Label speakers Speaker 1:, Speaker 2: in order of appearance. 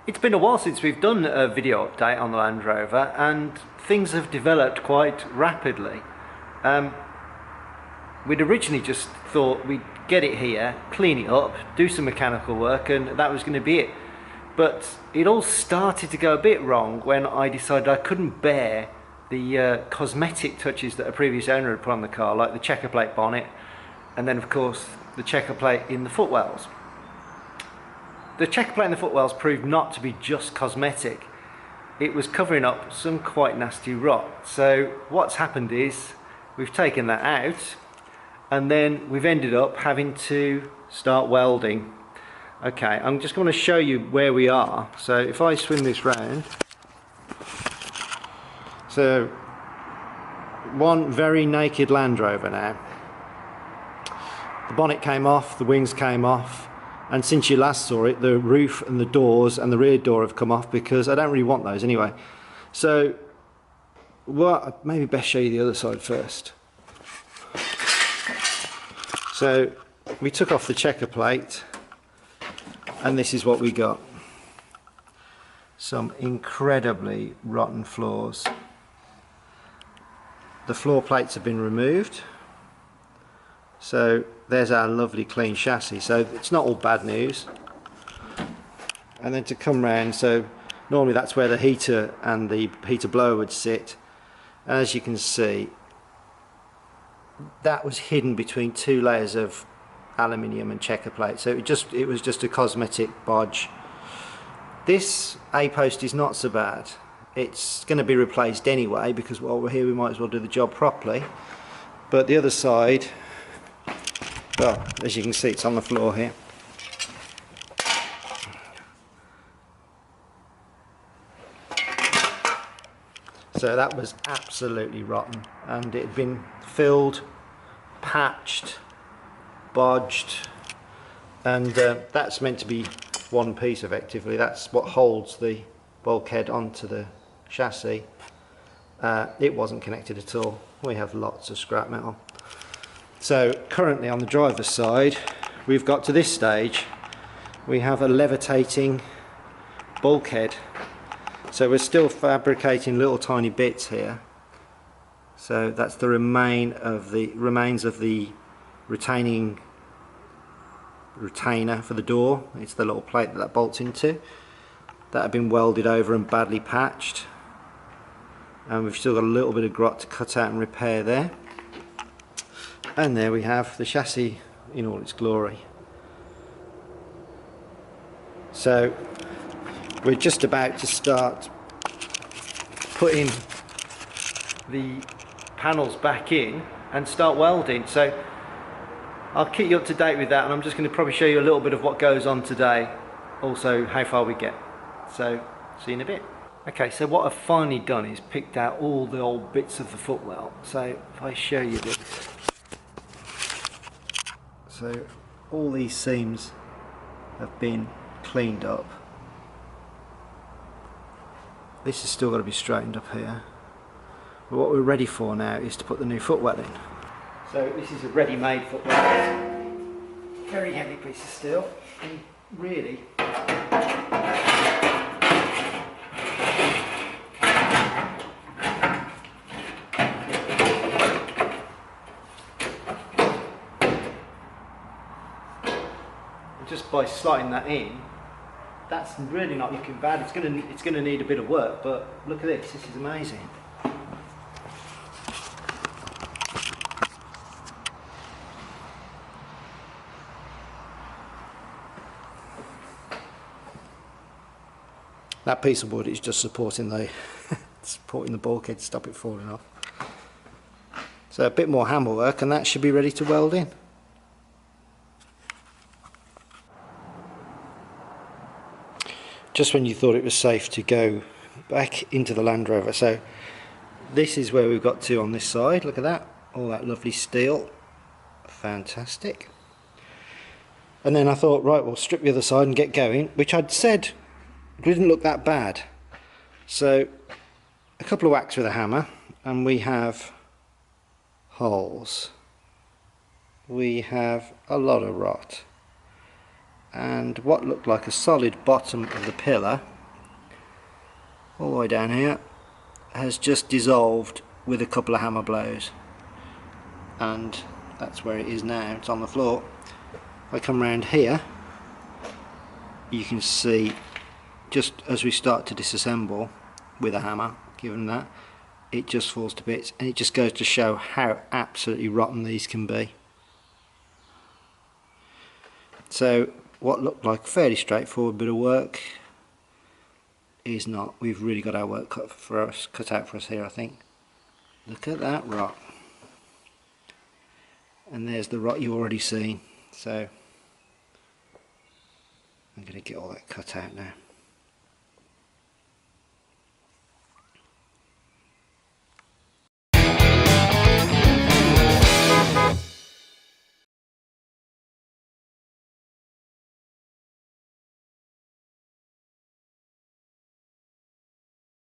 Speaker 1: It's been a while since we've done a video update on the Land Rover, and things have developed quite rapidly. We'd originally just thought we'd get it here, clean it up, do some mechanical work, and that was going to be it. But it all started to go a bit wrong when I decided I couldn't bear the cosmetic touches that a previous owner had put on the car, like the checker plate bonnet, and then of course the checker plate in the footwells. The checker plate in the footwells proved not to be just cosmetic. It was covering up some quite nasty rot. So what's happened is we've taken that out, and then we've ended up having to start welding. Okay, I'm just going to show you where we are. So if I swing this round, so one very naked Land Rover now. The bonnet came off, the wings came off, and since you last saw it, the roof and the doors and the rear door have come off because I don't really want those anyway. So maybe best show you the other side first. So we took off the checker plate, and this is what we got. Some incredibly rotten floors. The floor plates have been removed. So there's our lovely clean chassis. So it's not all bad news. And then to come round, so normally that's where the heater and the heater blower would sit. As you can see, that was hidden between two layers of aluminium and checker plate. So it was just a cosmetic bodge. This A-post is not so bad. It's going to be replaced anyway because while we're here we might as well do the job properly. But the other side, well, as you can see, it's on the floor here. So that was absolutely rotten, and it had been filled, patched, bodged, and that's meant to be one piece effectively. That's what holds the bulkhead onto the chassis. It wasn't connected at all. We have lots of scrap metal. So currently on the driver's side, we've got to this stage. We have a levitating bulkhead. So we're still fabricating little tiny bits here. So that's the remains of the retainer for the door. It's the little plate that bolts into. That had been welded over and badly patched. And we've still got a little bit of grot to cut out and repair there. And there we have the chassis in all its glory. So we're just about to start putting the panels back in and start welding. So I'll keep you up to date with that, and I'm just going to probably show you a little bit of what goes on today, also how far we get. So see you in a bit. Okay, so what I've finally done is picked out all the old bits of the footwell. So if I show you this, so all these seams have been cleaned up. This has still got to be straightened up here. But what we're ready for now is to put the new footwell in. So this is a ready-made footwell. Very heavy piece of steel, and really just by sliding that in, that's really not looking bad. It's going to need a bit of work, but look at this. This is amazing. That piece of wood is just supporting the bulkhead to stop it falling off. So a bit more hammer work and that should be ready to weld in. Just when you thought it was safe to go back into the Land Rover. So this is where we've got to on this side. Look at that, all that lovely steel, fantastic. And then I thought, right, we'll strip the other side and get going, which I'd said didn't look that bad. So a couple of whacks with a hammer and we have holes. We have a lot of rot. And what looked like a solid bottom of the pillar all the way down here, has just dissolved with a couple of hammer blows, and that's where it is now. It's on the floor. If I come round here, you can see just as we start to disassemble with a hammer, given that, it just falls to bits, and it just goes to show how absolutely rotten these can be. So what looked like fairly straightforward bit of work is not. We've really got our work cut out for us here, I think. Look at that rot. And there's the rot you've already seen. So I'm going to get all that cut out now.